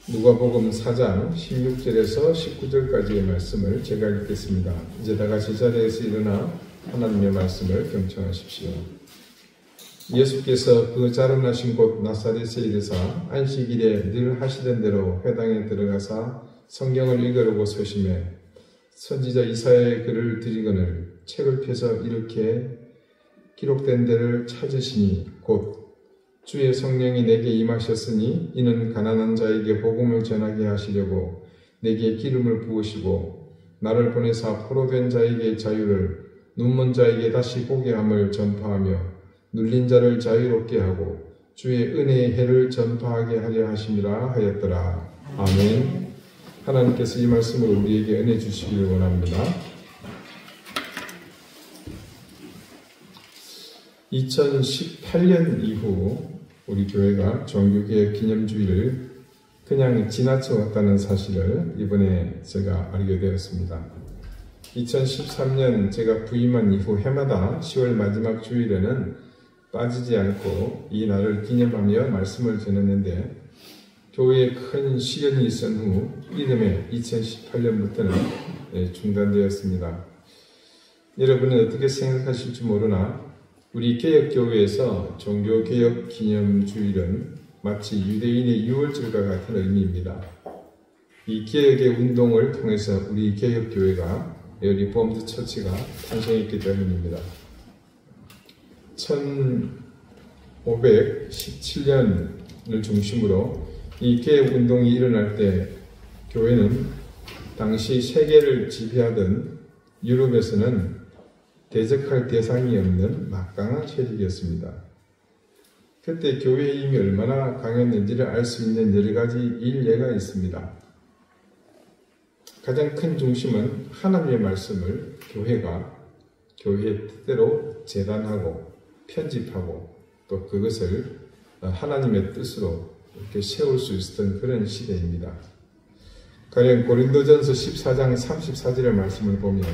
누가복음 4장 16절에서 19절까지의 말씀을 제가 읽겠습니다. 이제 다 같이 자리에서 일어나 하나님의 말씀을 경청하십시오. 예수께서 그 자라나신 곳 나사렛에 이르사 안식일에 늘 하시던 대로 회당에 들어가사 성경을 읽으려고 소심해 선지자 이사야의 글을 드리거늘 책을 펴서 이렇게 기록된 데를 찾으시니 곧 주의 성령이 내게 임하셨으니 이는 가난한 자에게 복음을 전하게 하시려고 내게 기름을 부으시고 나를 보내사 포로된 자에게 자유를 눈먼 자에게 다시 보게 함을 전파하며 눌린 자를 자유롭게 하고 주의 은혜의 해를 전파하게 하려 하심이라 하였더라. 아멘. 하나님께서 이 말씀을 우리에게 은혜 주시기를 원합니다. 2018년 이후 우리 교회가 종교개혁 기념주의를 그냥 지나쳐왔다는 사실을 이번에 제가 알게 되었습니다. 2013년 제가 부임한 이후 해마다 10월 마지막 주일에는 빠지지 않고 이 날을 기념하며 말씀을 전했는데 교회에 큰 시련이 있은 후 이듬해 2018년부터는 중단되었습니다. 여러분은 어떻게 생각하실지 모르나 우리 개혁교회에서 종교개혁 기념주일은 마치 유대인의 6월절과 같은 의미입니다. 이 개혁의 운동을 통해서 우리 개혁교회가 리포엄드 처치가 탄생했기 때문입니다. 1517년을 중심으로 이 개혁운동이 일어날 때 교회는 당시 세계를 지배하던 유럽에서는 대적할 대상이 없는 막강한 세력이었습니다. 그때 교회의 힘이 얼마나 강했는지를 알 수 있는 여러 가지 일례가 있습니다. 가장 큰 중심은 하나님의 말씀을 교회가 교회의 뜻대로 재단하고 편집하고 또 그것을 하나님의 뜻으로 이렇게 세울 수 있었던 그런 시대입니다. 가령 고린도전서 14장 34절의 말씀을 보면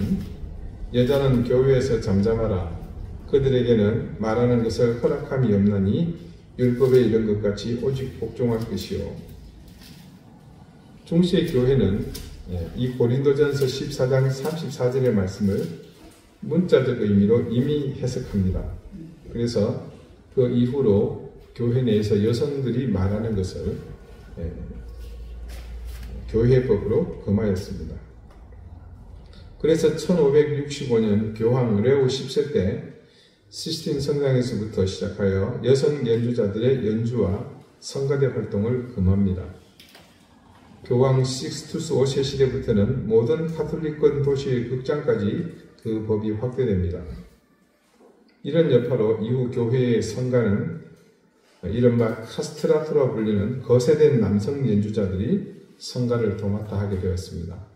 여자는 교회에서 잠잠하라. 그들에게는 말하는 것을 허락함이 없나니 율법에 이른 것 같이 오직 복종할 것이요. 중시의 교회는 이 고린도전서 14장 34절의 말씀을 문자적 의미로 이미 해석합니다. 그래서 그 이후로 교회 내에서 여성들이 말하는 것을 교회법으로 금하였습니다. 그래서 1565년 교황 레오 10세 때 시스틴 성당에서부터 시작하여 여성 연주자들의 연주와 성가대 활동을 금합니다. 교황 식스투스 5세 시대부터는 모든 카톨릭권 도시의 극장까지 그 법이 확대됩니다. 이런 여파로 이후 교회의 성가는 이른바 카스트라토라 불리는 거세된 남성 연주자들이 성가를 도맡아 하게 되었습니다.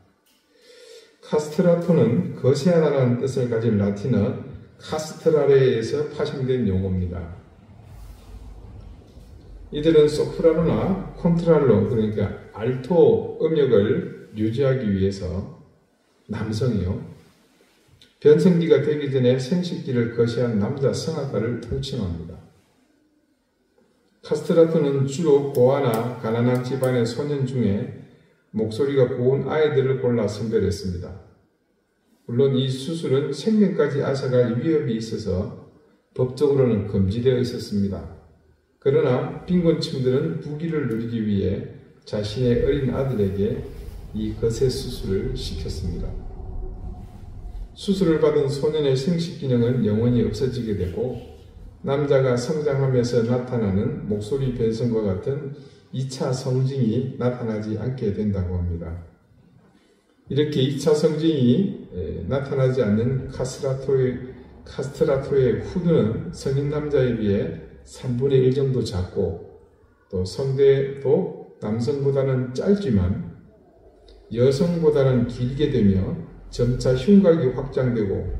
카스트라토는 거세하다라는 뜻을 가진 라틴어 카스트라레에서 파생된 용어입니다. 이들은 소프라노나 콘트랄로 그러니까 알토 음역을 유지하기 위해서 남성이요 변성기가 되기 전에 생식기를 거세한 남자 성악가를 통칭합니다. 카스트라토는 주로 고아나 가난한 집안의 소년 중에 목소리가 고운 아이들을 골라 선별했습니다. 물론 이 수술은 생명까지 앗아갈 위협이 있어서 법적으로는 금지되어 있었습니다. 그러나 빈곤층들은 부귀를 누리기 위해 자신의 어린 아들에게 이 거세 수술을 시켰습니다. 수술을 받은 소년의 생식 기능은 영원히 없어지게 되고 남자가 성장하면서 나타나는 목소리 변성과 같은 2차 성징이 나타나지 않게 된다고 합니다. 이렇게 2차 성징이 나타나지 않는 카스트라토의 후두는 성인 남자에 비해 3분의 1 정도 작고 또 성대도 남성보다는 짧지만 여성보다는 길게 되며 점차 흉곽이 확장되고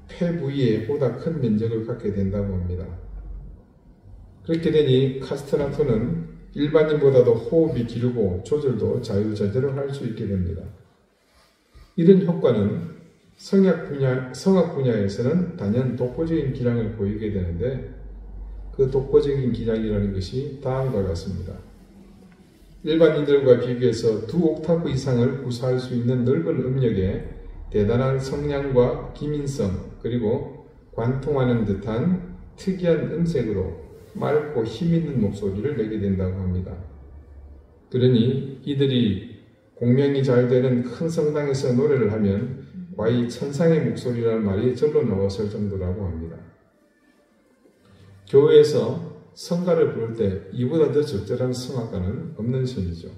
폐 부위에 보다 큰 면적을 갖게 된다고 합니다. 그렇게 되니 카스트라토는 일반인보다도 호흡이 길고 조절도 자유자재로 할 수 있게 됩니다. 이런 효과는 성악 분야에서는 단연 독보적인 기량을 보이게 되는데 그 독보적인 기량이라는 것이 다음과 같습니다. 일반인들과 비교해서 2옥타브 이상을 구사할 수 있는 넓은 음역에 대단한 성량과 기민성 그리고 관통하는 듯한 특이한 음색으로 맑고 힘있는 목소리를 내게 된다고 합니다. 그러니 이들이 공명이 잘 되는 큰 성당에서 노래를 하면 과히 천상의 목소리라는 말이 절로 나왔을 정도라고 합니다. 교회에서 성가를 부를 때 이보다 더 적절한 성악가는 없는 셈이죠.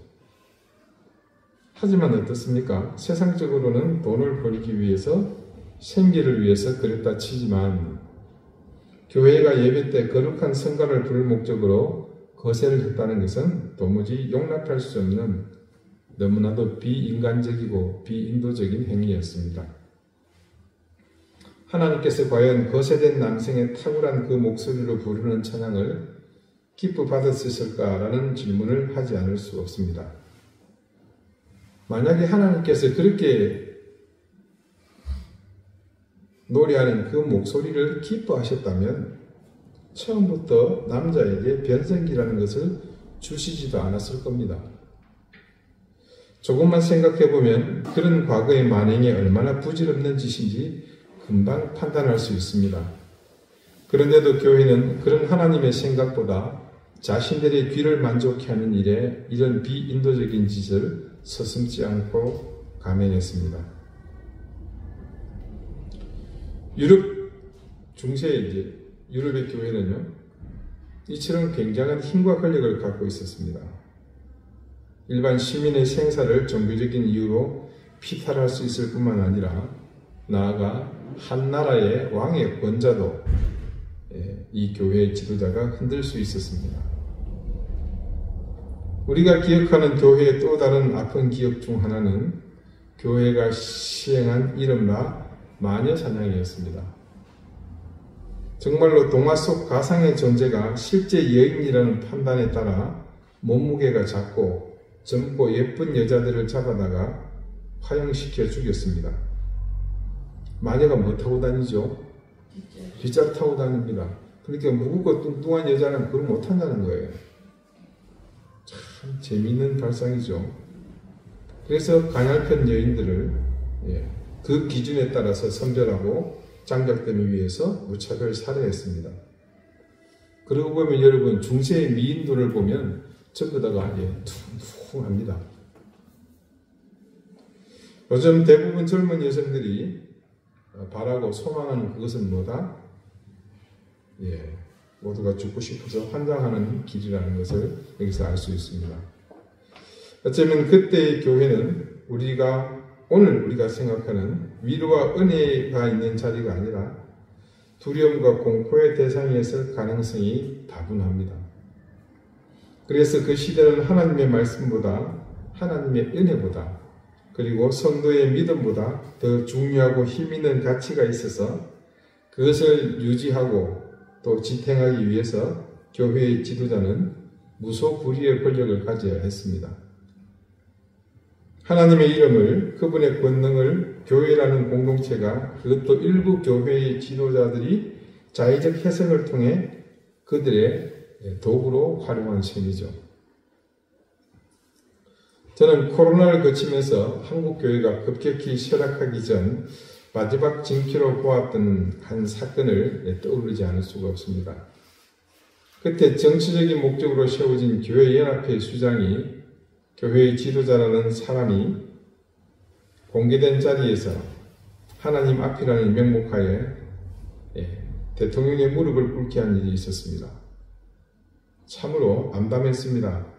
하지만 어떻습니까? 세상적으로는 돈을 벌기 위해서 생계를 위해서 그랬다 치지만 교회가 예배 때 거룩한 성가를 부를 목적으로 거세를 했다는 것은 도무지 용납할 수 없는 너무나도 비인간적이고 비인도적인 행위였습니다. 하나님께서 과연 거세된 남성의 탁월한 그 목소리로 부르는 찬양을 기뻐 받았을까라는 질문을 하지 않을 수 없습니다. 만약에 하나님께서 그렇게 노래하는 그 목소리를 기뻐하셨다면 처음부터 남자에게 변성기라는 것을 주시지도 않았을 겁니다. 조금만 생각해보면 그런 과거의 만행이 얼마나 부질없는 짓인지 금방 판단할 수 있습니다. 그런데도 교회는 그런 하나님의 생각보다 자신들의 귀를 만족해 하는 일에 이런 비인도적인 짓을 서슴지 않고 감행했습니다. 유럽 중세 유럽의 교회는요, 이처럼 굉장한 힘과 권력을 갖고 있었습니다. 일반 시민의 생사를 종교적인 이유로 피탈할 수 있을 뿐만 아니라 나아가 한 나라의 왕의 권자도 이 교회의 지도자가 흔들 수 있었습니다. 우리가 기억하는 교회의 또 다른 아픈 기억 중 하나는 교회가 시행한 이른바 마녀사냥이었습니다. 정말로 동화 속 가상의 존재가 실제 여인이라는 판단에 따라 몸무게가 작고 젊고 예쁜 여자들을 잡아다가 화형시켜 죽였습니다. 마녀가 뭐 타고 다니죠? 빗자루 타고 다닙니다. 그러니까 무겁고 뚱뚱한 여자는 그걸 못한다는 거예요. 참 재미있는 발상이죠. 그래서 가냘픈 여인들을 그 기준에 따라서 선별하고 장작더미 위해서 무차별 살해했습니다. 그러고 보면 여러분 중세의 미인들을 보면 전부 다가 퉁퉁합니다. 요즘 대부분 젊은 여성들이 바라고 소망하는 그것은 뭐다? 모두가 죽고 싶어서 환장하는 길이라는 것을 여기서 알 수 있습니다. 어쩌면 그때의 교회는 오늘 우리가 생각하는 위로와 은혜가 있는 자리가 아니라 두려움과 공포의 대상이었을 가능성이 다분합니다. 그래서 그 시대는 하나님의 말씀보다 하나님의 은혜보다 그리고 성도의 믿음보다 더 중요하고 힘있는 가치가 있어서 그것을 유지하고 또 지탱하기 위해서 교회의 지도자는 무소불위의 권력을 가져야 했습니다. 하나님의 이름을, 그분의 권능을 교회라는 공동체가 그것도 일부 교회의 지도자들이 자의적 해석을 통해 그들의 도구로 활용한 셈이죠. 저는 코로나를 거치면서 한국 교회가 급격히 쇠락하기 전 마지막 징표로 보았던 한 사건을 떠오르지 않을 수가 없습니다. 그때 정치적인 목적으로 세워진 교회연합회 수장이 교회의 지도자라는 사람이 공개된 자리에서 하나님 앞이라는 명목하에 대통령의 무릎을 꿇게 한 일이 있었습니다. 참으로 암담했습니다.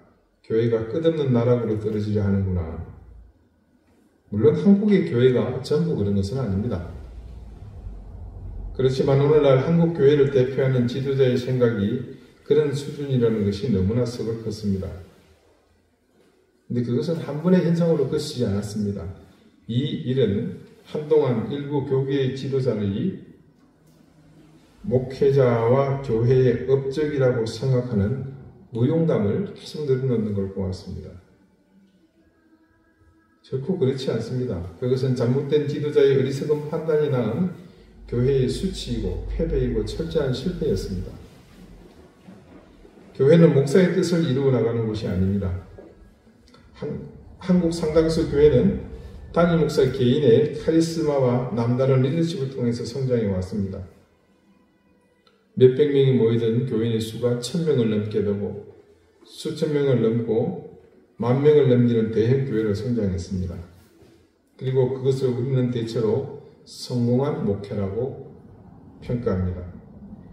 교회가 끝없는 나락으로 떨어지려 하는구나. 물론 한국의 교회가 전부 그런 것은 아닙니다. 그렇지만 오늘날 한국 교회를 대표하는 지도자의 생각이 그런 수준이라는 것이 너무나 썩을 컸습니다. 그런데 그것은 한 번의 현상으로 그치지 않았습니다. 이 일은 한동안 일부 교계의 지도자들이 목회자와 교회의 업적이라고 생각하는 무용담을 계속 늘어놓는 걸 보았습니다. 결코 그렇지 않습니다. 그것은 잘못된 지도자의 어리석은 판단이 낳은 교회의 수치이고 패배이고 철저한 실패였습니다. 교회는 목사의 뜻을 이루어 나가는 곳이 아닙니다. 한국 상당수 교회는 담임 목사 개인의 카리스마와 남다른 리더십을 통해서 성장해 왔습니다. 몇백 명이 모이던 교인의 수가 1000명을 넘게 되고 수천 명을 넘고 10,000명을 넘기는 대형 교회로 성장했습니다. 그리고 그것을 우리는 대체로 성공한 목회라고 평가합니다.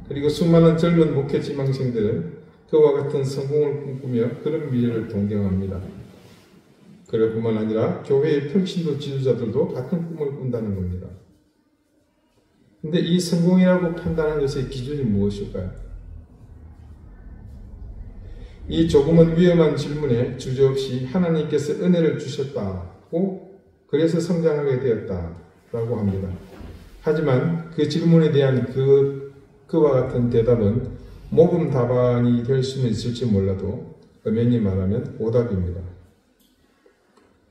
그리고 수많은 젊은 목회 지망생들은 그와 같은 성공을 꿈꾸며 그런 미래를 동경합니다. 그럴 뿐만 아니라 교회의 평신도 지도자들도 같은 꿈을 꾼다는 겁니다. 근데 이 성공이라고 판단하는 것의 기준이 무엇일까요? 이 조금은 위험한 질문에 주저없이 하나님께서 은혜를 주셨다고 그래서 성장하게 되었다라고 합니다. 하지만 그 질문에 대한 그와 같은 대답은 모범 답안이 될 수는 있을지 몰라도 엄연히 말하면 오답입니다.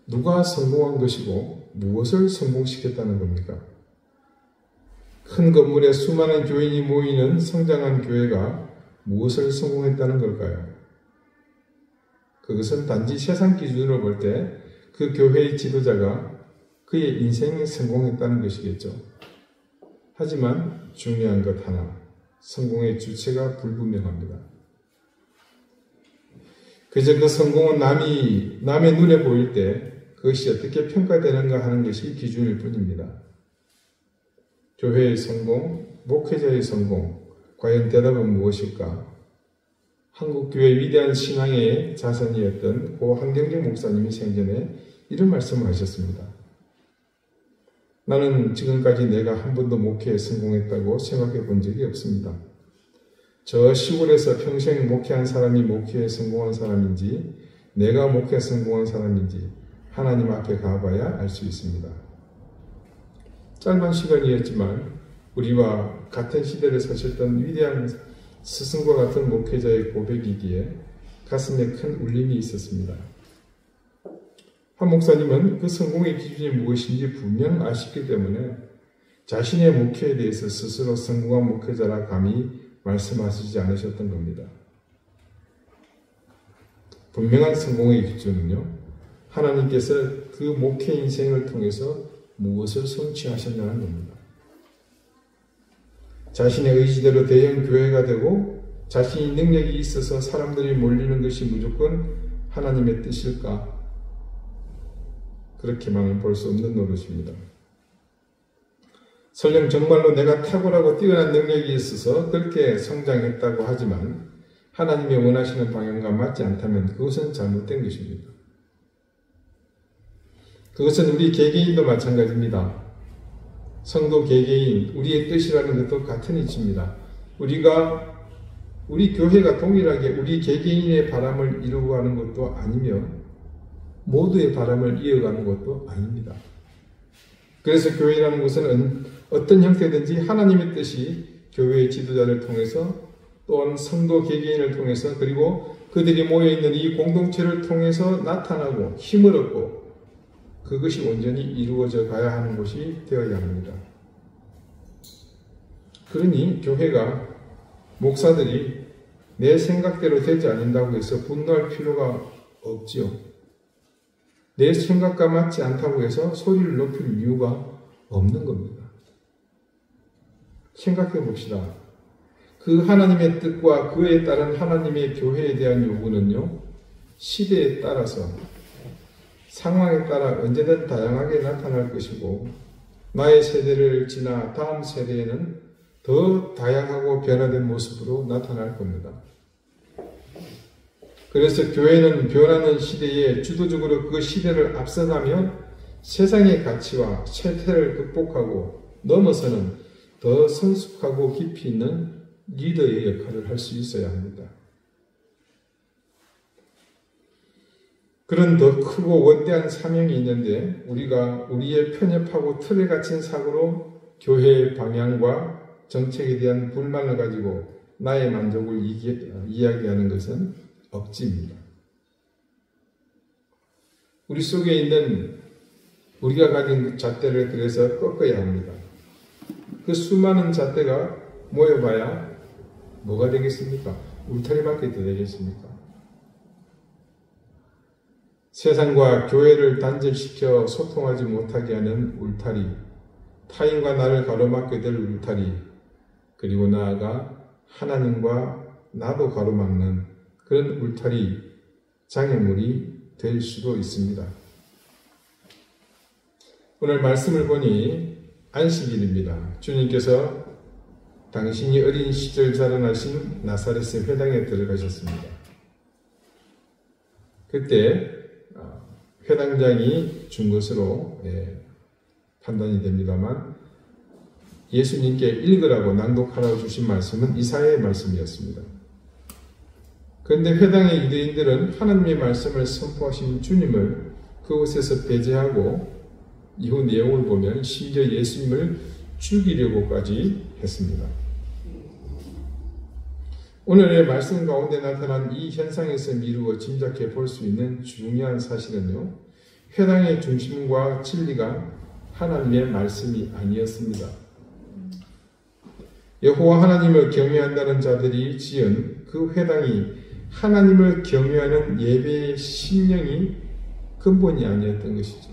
누가 성공한 것이고 무엇을 성공시켰다는 겁니까? 큰 건물에 수많은 교인이 모이는 성장한 교회가 무엇을 성공했다는 걸까요? 그것은 단지 세상 기준으로 볼 때 그 교회의 지도자가 그의 인생에 성공했다는 것이겠죠. 하지만 중요한 것 하나, 성공의 주체가 불분명합니다. 그저 그 성공은 남의 눈에 보일 때 그것이 어떻게 평가되는가 하는 것이 기준일 뿐입니다. 교회의 성공, 목회자의 성공, 과연 대답은 무엇일까? 한국교회 위대한 신앙의 자선이었던 고 한경직 목사님이 생전에 이런 말씀을 하셨습니다. 나는 지금까지 내가 한 번도 목회에 성공했다고 생각해 본 적이 없습니다. 저 시골에서 평생 목회한 사람이 목회에 성공한 사람인지 내가 목회에 성공한 사람인지 하나님 앞에 가봐야 알 수 있습니다. 짧은 시간이었지만 우리와 같은 시대를 사셨던 위대한 스승과 같은 목회자의 고백이기에 가슴에 큰 울림이 있었습니다. 한 목사님은 그 성공의 기준이 무엇인지 분명 아시기 때문에 자신의 목회에 대해서 스스로 성공한 목회자라 감히 말씀하시지 않으셨던 겁니다. 분명한 성공의 기준은요, 하나님께서 그 목회 인생을 통해서 무엇을 성취하셨냐는 겁니다. 자신의 의지대로 대형 교회가 되고 자신이 능력이 있어서 사람들이 몰리는 것이 무조건 하나님의 뜻일까? 그렇게만은 볼 수 없는 노릇입니다. 설령 정말로 내가 탁월하고 뛰어난 능력이 있어서 그렇게 성장했다고 하지만 하나님이 원하시는 방향과 맞지 않다면 그것은 잘못된 것입니다. 그것은 우리 개개인도 마찬가지입니다. 성도 개개인, 우리의 뜻이라는 것도 같은 이치입니다. 우리 교회가 동일하게 우리 개개인의 바람을 이루어가는 것도 아니며 모두의 바람을 이어가는 것도 아닙니다. 그래서 교회라는 것은 어떤 형태든지 하나님의 뜻이 교회의 지도자를 통해서 또한 성도 개개인을 통해서 그리고 그들이 모여있는 이 공동체를 통해서 나타나고 힘을 얻고 그것이 온전히 이루어져 가야 하는 것이 되어야 합니다. 그러니 교회가 목사들이 내 생각대로 되지 않는다고 해서 분노할 필요가 없지요. 내 생각과 맞지 않다고 해서 소리를 높일 이유가 없는 겁니다. 생각해 봅시다. 그 하나님의 뜻과 그에 따른 하나님의 교회에 대한 요구는요, 시대에 따라서 상황에 따라 언제든 다양하게 나타날 것이고 나의 세대를 지나 다음 세대에는 더 다양하고 변화된 모습으로 나타날 겁니다. 그래서 교회는 변하는 시대에 주도적으로 그 시대를 앞서가며 세상의 가치와 세태를 극복하고 넘어서는 더 성숙하고 깊이 있는 리더의 역할을 할 수 있어야 합니다. 그런 더 크고 원대한 사명이 있는데 우리가 우리의 편협하고 틀에 갇힌 사고로 교회의 방향과 정책에 대한 불만을 가지고 나의 만족을 이야기하는 것은 억지입니다. 우리 속에 있는 우리가 가진 그 잣대를 그래서 꺾어야 합니다. 그 수많은 잣대가 모여봐야 뭐가 되겠습니까? 울타리밖에 더 되겠습니까? 세상과 교회를 단절시켜 소통하지 못하게 하는 울타리, 타인과 나를 가로막게 될 울타리, 그리고 나아가 하나님과 나도 가로막는 그런 울타리, 장애물이 될 수도 있습니다. 오늘 말씀을 보니 안식일입니다. 주님께서 당신이 어린 시절 자라나신 나사렛의 회당에 들어가셨습니다. 그때 회당장이 준 것으로 판단이 됩니다만 예수님께 읽으라고 낭독하라고 주신 말씀은 이사야의 말씀이었습니다. 그런데 회당의 유대인들은 하나님의 말씀을 선포하신 주님을 그곳에서 배제하고 이후 내용을 보면 심지어 예수님을 죽이려고까지 했습니다. 오늘의 말씀 가운데 나타난 이 현상에서 미루어 짐작해 볼 수 있는 중요한 사실은요, 회당의 중심과 진리가 하나님의 말씀이 아니었습니다. 여호와 하나님을 경외한다는 자들이 지은 그 회당이 하나님을 경외하는 예배의 심령이 근본이 아니었던 것이죠.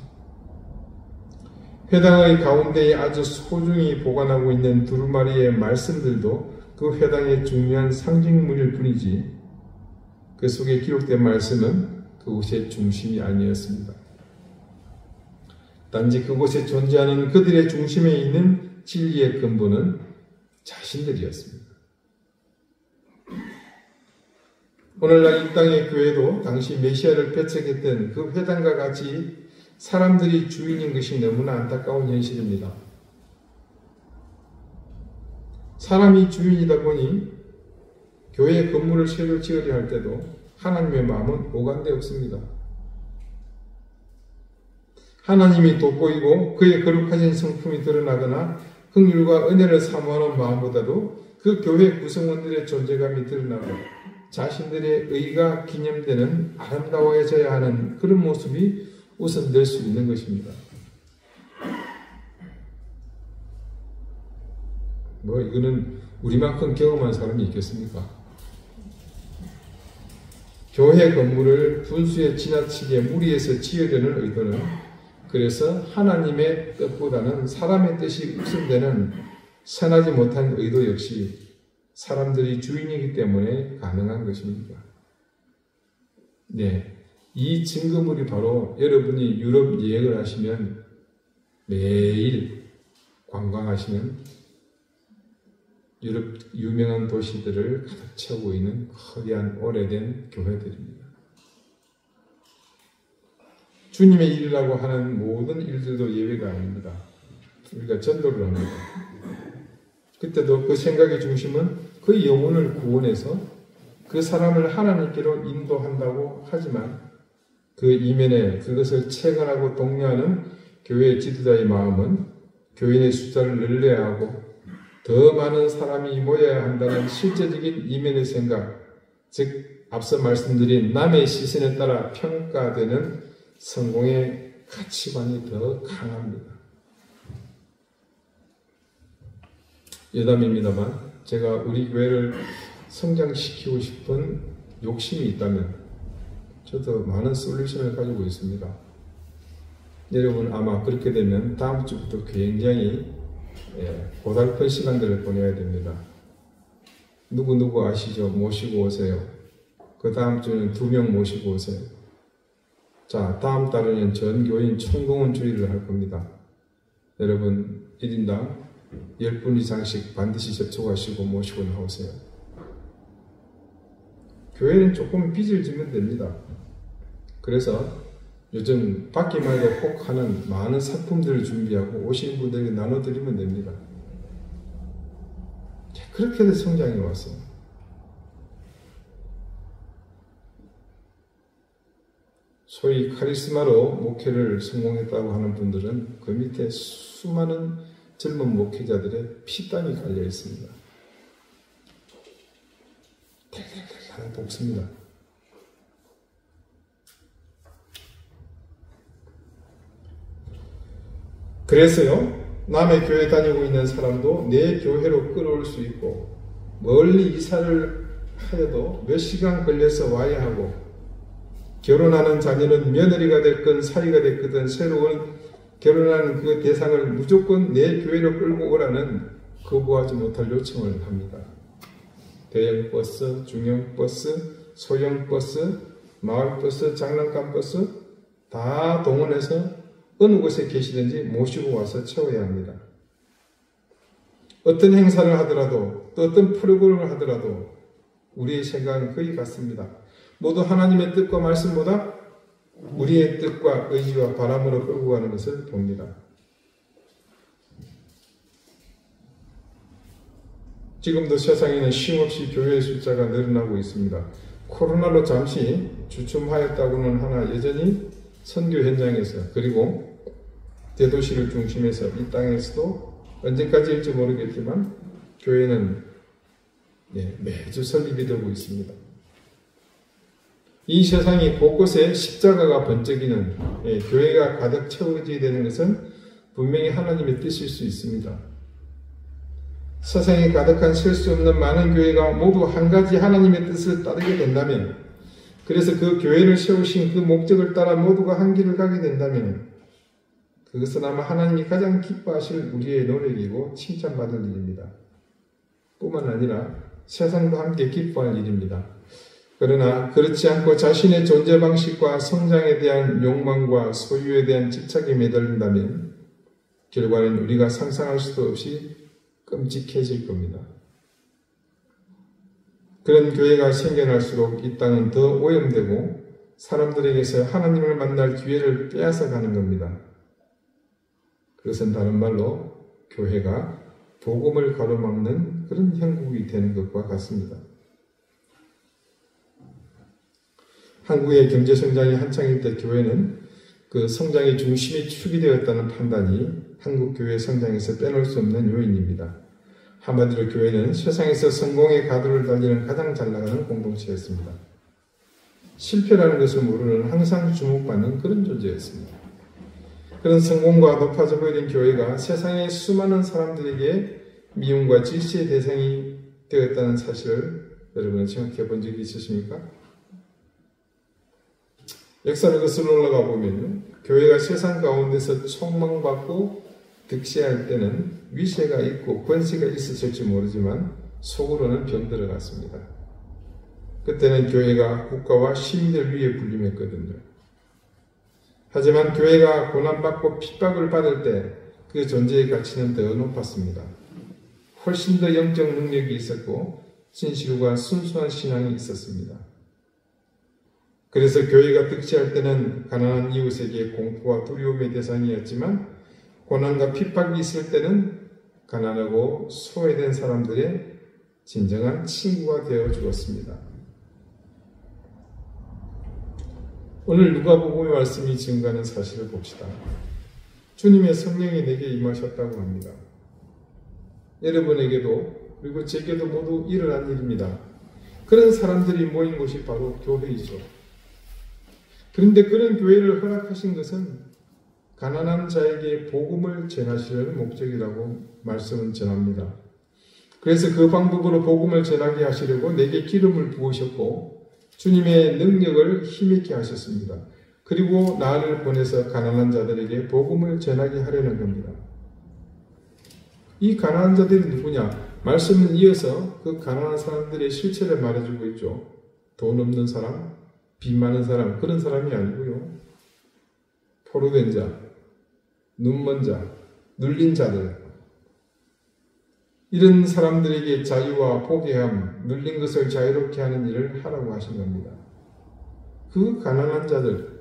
회당의 가운데에 아주 소중히 보관하고 있는 두루마리의 말씀들도 그 회당의 중요한 상징물일 뿐이지 그 속에 기록된 말씀은 그곳의 중심이 아니었습니다. 단지 그곳에 존재하는 그들의 중심에 있는 진리의 근본은 자신들이었습니다. 오늘날 이 땅의 교회도 당시 메시아를 배척했던 그 회당과 같이 사람들이 주인인 것이 너무나 안타까운 현실입니다. 사람이 주인이다 보니 교회 건물을 새로 지으려 할 때도 하나님의 마음은 오간데 없습니다. 하나님이 돋보이고 그의 거룩하신 성품이 드러나거나 긍휼과 은혜를 사모하는 마음보다도 그 교회 구성원들의 존재감이 드러나고 자신들의 의가 기념되는 아름다워져야 하는 그런 모습이 우선될 수 있는 것입니다. 이거는 우리만큼 경험한 사람이 있겠습니까? 교회 건물을 분수에 지나치게 무리해서 지으려는 의도는 그래서 하나님의 뜻보다는 사람의 뜻이 우선되는 선하지 못한 의도 역시 사람들이 주인이기 때문에 가능한 것입니다. 네, 이 증거물이 바로 여러분이 유럽 여행을 하시면 매일 관광하시는 유럽 유명한 도시들을 가득 채우고 있는 거대한 오래된 교회들입니다. 주님의 일이라고 하는 모든 일들도 예외가 아닙니다. 우리가 전도를 합니다. 그때도 그 생각의 중심은 그 영혼을 구원해서 그 사람을 하나님께로 인도한다고 하지만 그 이면에 그것을 체감하고 독려하는 교회 지도자의 마음은 교인의 숫자를 늘려야 하고 더 많은 사람이 모여야 한다는 실제적인 이면의 생각, 즉 앞서 말씀드린 남의 시선에 따라 평가되는 성공의 가치관이 더 강합니다. 여담입니다만 제가 우리 교회를 성장시키고 싶은 욕심이 있다면 저도 많은 솔루션을 가지고 있습니다. 여러분 아마 그렇게 되면 다음 주부터 굉장히 고달픈 시간들을 보내야 됩니다. 누구 아시죠? 모시고 오세요. 그 다음 주는 2명 모시고 오세요. 자, 다음 달에는 전 교인 총동원 주의를 할 겁니다. 여러분 1인당 10분 이상씩 반드시 접촉하시고 모시고 나오세요. 교회는 조금 빚을 지면 됩니다. 그래서 요즘 받기 말고 꼭 하는 많은 상품들을 준비하고 오시는 분들에게 나눠드리면 됩니다. 그렇게 해서 성장해 왔어요. 소위 카리스마로 목회를 성공했다고 하는 분들은 그 밑에 수많은 젊은 목회자들의 피땀이 깔려 있습니다. 대대대대 복습니다. 그래서요, 남의 교회 다니고 있는 사람도 내 교회로 끌어올 수 있고 멀리 이사를 하여도 몇 시간 걸려서 와야 하고 결혼하는 자녀는 며느리가 됐건 사위가 됐거든 새로운 결혼하는 그 대상을 무조건 내 교회로 끌고 오라는 거부하지 못할 요청을 합니다. 대형 버스, 중형 버스, 소형 버스, 마을 버스, 장난감 버스 다 동원해서 어느 곳에 계시든지 모시고 와서 채워야 합니다. 어떤 행사를 하더라도 또 어떤 프로그램을 하더라도 우리의 생각은 거의 같습니다. 모두 하나님의 뜻과 말씀보다 우리의 뜻과 의지와 바람으로 끌고 가는 것을 봅니다. 지금도 세상에는 쉼없이 교회의 숫자가 늘어나고 있습니다. 코로나로 잠시 주춤하였다고는 하나 여전히 선교 현장에서 그리고 대도시를 중심해서 이 땅에서도 언제까지일지 모르겠지만 교회는 매주 설립이 되고 있습니다. 이 세상이 곳곳에 십자가가 번쩍이는 교회가 가득 채워져야 되는 것은 분명히 하나님의 뜻일 수 있습니다. 세상에 가득한 셀 수 없는 많은 교회가 모두 한 가지 하나님의 뜻을 따르게 된다면, 그래서 그 교회를 세우신 그 목적을 따라 모두가 한 길을 가게 된다면 그것은 아마 하나님이 가장 기뻐하실 우리의 노력이고 칭찬받을 일입니다. 뿐만 아니라 세상도 함께 기뻐할 일입니다. 그러나 그렇지 않고 자신의 존재 방식과 성장에 대한 욕망과 소유에 대한 집착에 매달린다면 결과는 우리가 상상할 수도 없이 끔찍해질 겁니다. 그런 교회가 생겨날수록 이 땅은 더 오염되고 사람들에게서 하나님을 만날 기회를 빼앗아가는 겁니다. 그것은 다른 말로 교회가 복음을 가로막는 그런 형국이 되는 것과 같습니다. 한국의 경제성장이 한창일 때 교회는 그 성장의 중심이 축이 되었다는 판단이 한국 교회 성장에서 빼놓을 수 없는 요인입니다. 한마디로 교회는 세상에서 성공의 가도를 달리는 가장 잘 나가는 공동체였습니다. 실패라는 것을 모르는 항상 주목받는 그런 존재였습니다. 그런 성공과 높아져 보이는 교회가 세상의 수많은 사람들에게 미움과 질시의 대상이 되었다는 사실을 여러분은 생각해 본 적이 있으십니까? 역사를 거슬러 올라가 보면 교회가 세상 가운데서 촉망받고 득세할 때는 위세가 있고 권세가 있었을지 모르지만 속으로는 병들어갔습니다. 그때는 교회가 국가와 시민들 위에 군림했거든요. 하지만 교회가 고난받고 핍박을 받을 때 그 존재의 가치는 더 높았습니다. 훨씬 더 영적 능력이 있었고 진실과 순수한 신앙이 있었습니다. 그래서 교회가 득세할 때는 가난한 이웃에게 공포와 두려움의 대상이었지만 고난과 핍박이 있을 때는 가난하고 소외된 사람들의 진정한 친구가 되어 주었습니다. 오늘 누가복음의 말씀이 증거하는 사실을 봅시다. 주님의 성령이 내게 임하셨다고 합니다. 여러분에게도 그리고 제게도 모두 일어난 일입니다. 그런 사람들이 모인 곳이 바로 교회이죠. 그런데 그런 교회를 허락하신 것은 가난한 자에게 복음을 전하시려는 목적이라고 말씀은 전합니다. 그래서 그 방법으로 복음을 전하게 하시려고 내게 기름을 부으셨고 주님의 능력을 힘있게 하셨습니다. 그리고 나를 보내서 가난한 자들에게 복음을 전하게 하려는 겁니다. 이 가난한 자들이 누구냐? 말씀을 이어서 그 가난한 사람들의 실체를 말해주고 있죠. 돈 없는 사람, 빚 많은 사람, 그런 사람이 아니고요. 포로된 자, 눈먼 자, 눌린 자들, 이런 사람들에게 자유와 포기함, 눌린 것을 자유롭게 하는 일을 하라고 하신 겁니다. 그 가난한 자들,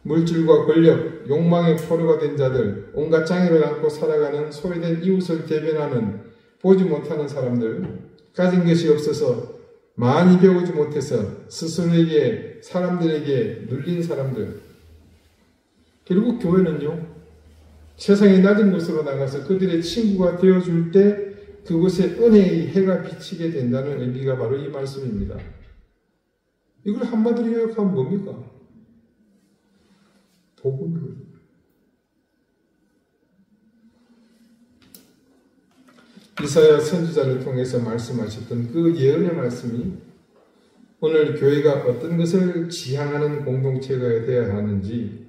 물질과 권력, 욕망의 포로가 된 자들, 온갖 장애를 안고 살아가는 소외된 이웃을 대변하는 보지 못하는 사람들, 가진 것이 없어서 많이 배우지 못해서 스스로에게, 사람들에게 눌린 사람들. 결국 교회는요, 세상의 낮은 곳으로 나가서 그들의 친구가 되어줄 때 그곳에 은혜의 해가 비치게 된다는 의미가 바로 이 말씀입니다. 이걸 한마디로 요약하면 뭡니까? 복음이거든요. 이사야 선지자를 통해서 말씀하셨던 그 예언의 말씀이 오늘 교회가 어떤 것을 지향하는 공동체가 되어야 하는지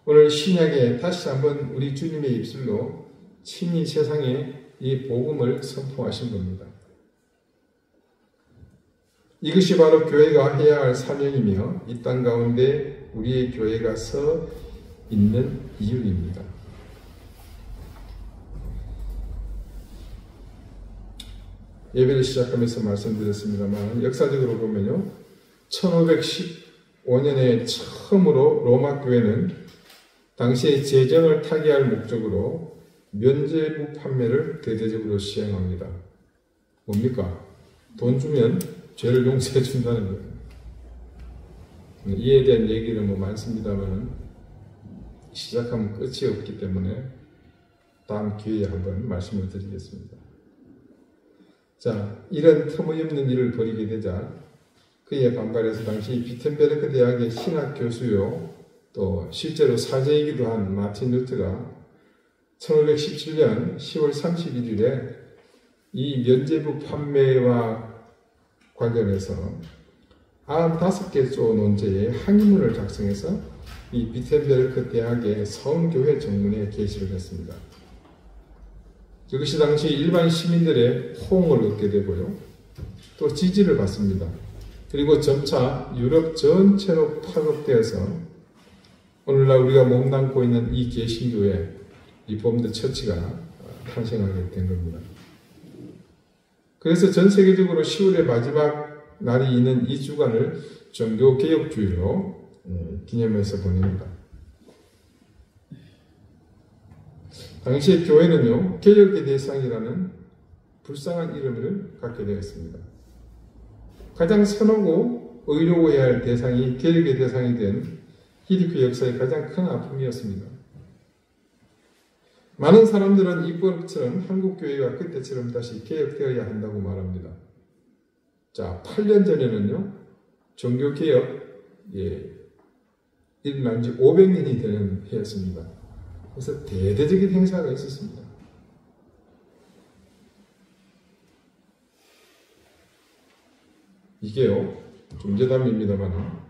오늘 신약에 다시 한번 우리 주님의 입술로 친히 세상에 이 복음을 선포하신 겁니다. 이것이 바로 교회가 해야 할 사명이며 이 땅 가운데 우리의 교회가 서 있는 이유입니다. 예배를 시작하면서 말씀드렸습니다만 역사적으로 보면요. 1515년에 처음으로 로마 교회는 당시의 재정을 타개할 목적으로 면죄부 판매를 대대적으로 시행합니다. 뭡니까? 돈 주면 죄를 용서해 준다는 거예요. 이에 대한 얘기는 많습니다만 시작하면 끝이 없기 때문에 다음 기회에 한번 말씀을 드리겠습니다. 자, 이런 터무니없는 일을 벌이게 되자 그에 반발해서 당시 비텐베르크 대학의 신학 교수요 또 실제로 사제이기도 한 마틴 루트가 1517년 10월 31일에 이 면죄부 판매와 관련해서 95개 조 논제의 항의문을 작성해서 이 비텐베르크 대학의 성교회 정문에 게시를 했습니다. 이것이 당시 일반 시민들의 호응을 얻게 되고요. 또 지지를 받습니다. 그리고 점차 유럽 전체로 파급되어서 오늘날 우리가 몸담고 있는 이 개신교회 리폼드 처치가 탄생하게 된 겁니다. 그래서 전 세계적으로 10월의 마지막 날이 있는 이 주간을 종교개혁주의로 기념해서 보냅니다. 당시의 교회는요, 개혁의 대상이라는 불쌍한 이름을 갖게 되었습니다. 가장 선하고 의로워야 할 대상이 개혁의 대상이 된 히리크 역사의 가장 큰 아픔이었습니다. 많은 사람들은 이번처럼 한국교회가 그때처럼 다시 개혁되어야 한다고 말합니다. 자, 8년 전에는요, 종교개혁, 일어난 지 500년이 되는 해였습니다. 그래서 대대적인 행사가 있었습니다. 이게요, 중재담입니다만,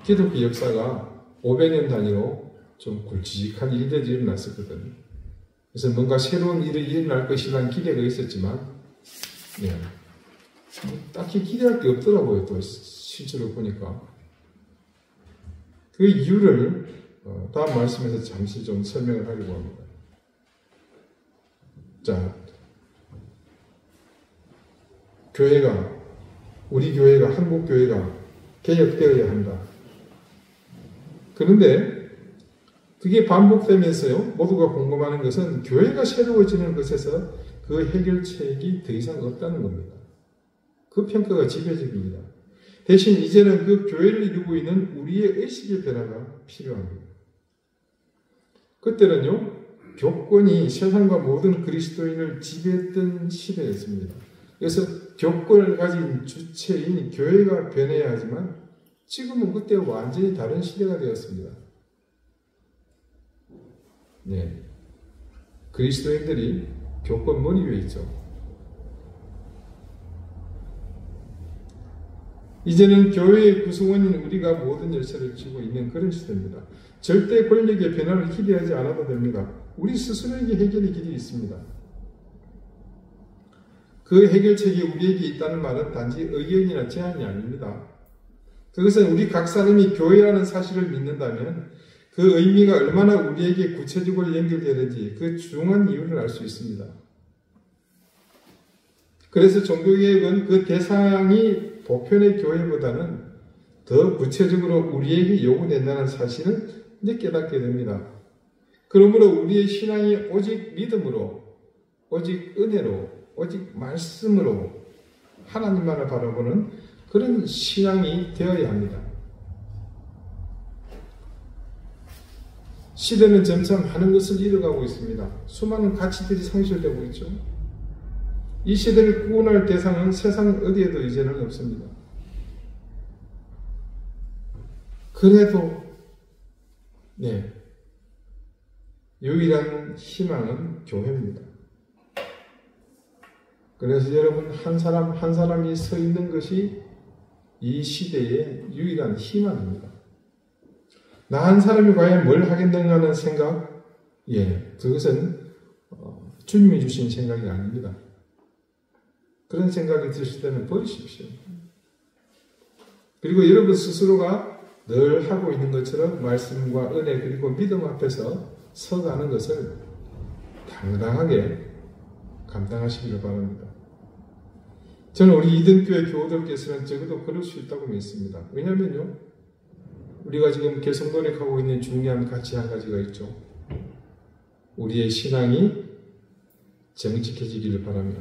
기독교 역사가 500년 단위로 좀 굵직한 일들이 일어났었거든요. 그래서 뭔가 새로운 일이 일어날 것이라는 기대가 있었지만, 딱히 기대할 게 없더라고요, 또 실제로 보니까. 그 이유를 다음 말씀에서 잠시 좀 설명을 하려고 합니다. 자, 우리 교회가, 한국 교회가 개혁되어야 한다. 그런데 그게 반복되면서요, 모두가 궁금하는 것은 교회가 새로워지는 것에서 그 해결책이 더 이상 없다는 겁니다. 그 평가가 지배적입니다. 대신 이제는 그 교회를 이루고 있는 우리의 의식의 변화가 필요합니다. 그때는요, 교권이 세상과 모든 그리스도인을 지배했던 시대였습니다. 그래서 교권을 가진 주체인 교회가 변해야 하지만 지금은 그때와 완전히 다른 시대가 되었습니다. 그리스도인들이 교권 머리 위에 있죠. 이제는 교회의 구성원인 우리가 모든 열쇠를 쥐고 있는 그런 시대입니다. 절대 권력의 변화를 기대하지 않아도 됩니다. 우리 스스로에게 해결의 길이 있습니다. 그 해결책이 우리에게 있다는 말은 단지 의견이나 제안이 아닙니다. 그것은 우리 각 사람이 교회라는 사실을 믿는다면 그 의미가 얼마나 우리에게 구체적으로 연결되는지 그 중요한 이유를 알 수 있습니다. 그래서 종교개혁은 그 대상이 보편의 교회보다는 더 구체적으로 우리에게 요구된다는 사실을 이제 깨닫게 됩니다. 그러므로 우리의 신앙이 오직 믿음으로, 오직 은혜로, 오직 말씀으로 하나님만을 바라보는 그런 신앙이 되어야 합니다. 시대는 점차 많은 것을 잃어가고 있습니다. 수많은 가치들이 상실되고 있죠. 이 시대를 구원할 대상은 세상 어디에도 이제는 없습니다. 그래도 유일한 희망은 교회입니다. 그래서 여러분 한 사람 한 사람이 서 있는 것이 이 시대의 유일한 희망입니다. 나 한 사람이 과연 뭘 하겠는가 하는 생각? 그것은 주님이 주신 생각이 아닙니다. 그런 생각이 드실 때는 버리십시오. 그리고 여러분 스스로가 늘 하고 있는 것처럼 말씀과 은혜 그리고 믿음 앞에서 서가는 것을 당당하게 감당하시기를 바랍니다. 저는 우리 이든교회 교우들께서는 적어도 그럴 수 있다고 믿습니다. 왜냐하면요, 우리가 지금 계속 노력하고 있는 중요한 가치 한 가지가 있죠. 우리의 신앙이 정직해지기를 바라며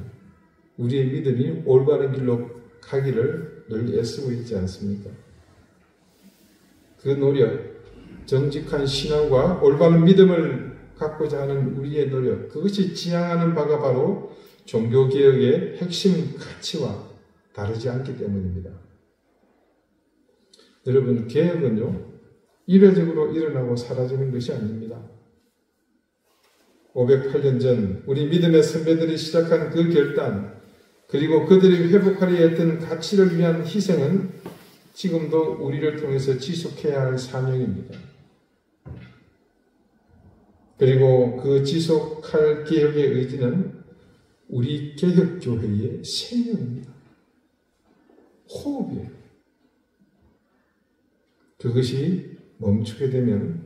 우리의 믿음이 올바른 길로 가기를 늘 애쓰고 있지 않습니까? 그 노력, 정직한 신앙과 올바른 믿음을 갖고자 하는 우리의 노력, 그것이 지향하는 바가 바로 종교개혁의 핵심 가치와 다르지 않기 때문입니다. 여러분, 개혁은요, 이례적으로 일어나고 사라지는 것이 아닙니다. 508년 전 우리 믿음의 선배들이 시작한 그 결단, 그리고 그들이 회복하려 했던 가치를 위한 희생은 지금도 우리를 통해서 지속해야 할 사명입니다. 그리고 그 지속할 개혁의 의지는 우리 개혁교회의 생명입니다. 호흡이에요. 그것이 멈추게 되면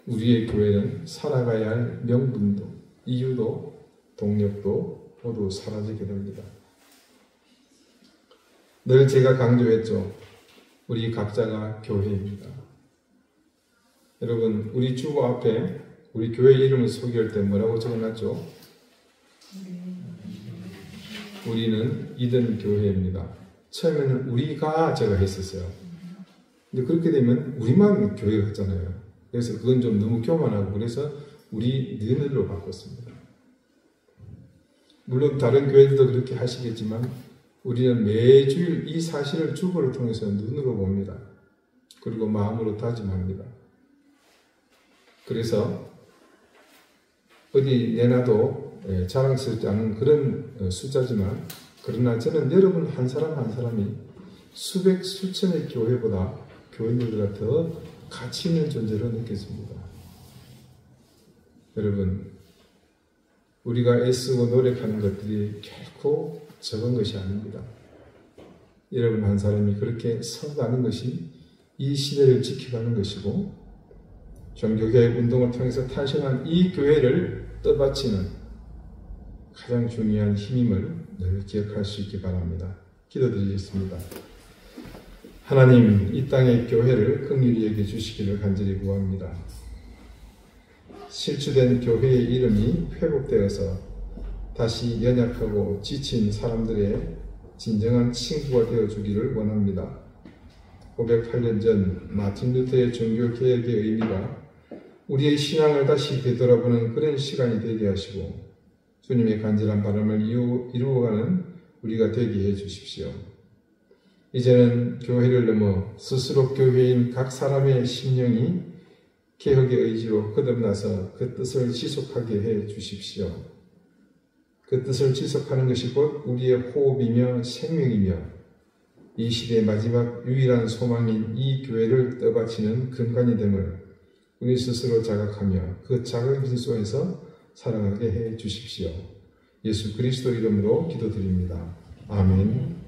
우리의 교회는 살아가야 할 명분도, 이유도, 동력도 모두 사라지게 됩니다. 늘 제가 강조했죠. 우리 각자가 교회입니다. 여러분, 우리 주보 앞에 우리 교회 이름을 소개할 때 뭐라고 적어놨죠? 우리는 이든 교회입니다. 처음에는 우리가 제가 했었어요. 근데 그렇게 되면 우리만 교회 같잖아요. 그래서 그건 좀 너무 교만하고 그래서 우리 너희들로 바꿨습니다. 물론 다른 교회들도 그렇게 하시겠지만 우리는 매주일 이 사실을 주보를 통해서 눈으로 봅니다. 그리고 마음으로 다짐합니다. 그래서 어디 내놔도 자랑스럽지 않은 그런 숫자지만 그러나 저는 여러분 한 사람 한 사람이 수백 수천의 교회보다 교인들보다 더 가치 있는 존재로 느꼈습니다. 여러분, 우리가 애쓰고 노력하는 것들이 결코 적은 것이 아닙니다. 여러분 한 사람이 그렇게 서가는 것이 이 시대를 지켜가는 것이고 종교개혁 운동을 통해서 탄생한 이 교회를 떠받치는 가장 중요한 힘임을 늘 기억할 수 있기 바랍니다. 기도드리겠습니다. 하나님, 이 땅의 교회를 긍휼히 여겨주시기를 간절히 구합니다. 실추된 교회의 이름이 회복되어서 다시 연약하고 지친 사람들의 진정한 친구가 되어주기를 원합니다. 508년 전 마틴 루터의 종교개혁의 의미가 우리의 신앙을 다시 되돌아보는 그런 시간이 되게 하시고 주님의 간절한 바람을 이루어가는 우리가 되게 해 주십시오. 이제는 교회를 넘어 스스로 교회인 각 사람의 심령이 개혁의 의지로 거듭나서 그 뜻을 지속하게 해 주십시오. 그 뜻을 지속하는 것이 곧 우리의 호흡이며 생명이며 이 시대의 마지막 유일한 소망인 이 교회를 떠받치는 근간이 됨을 우리 스스로 자각하며 그 자각의 속에서 살아가게 해 주십시오. 예수 그리스도 이름으로 기도드립니다. 아멘.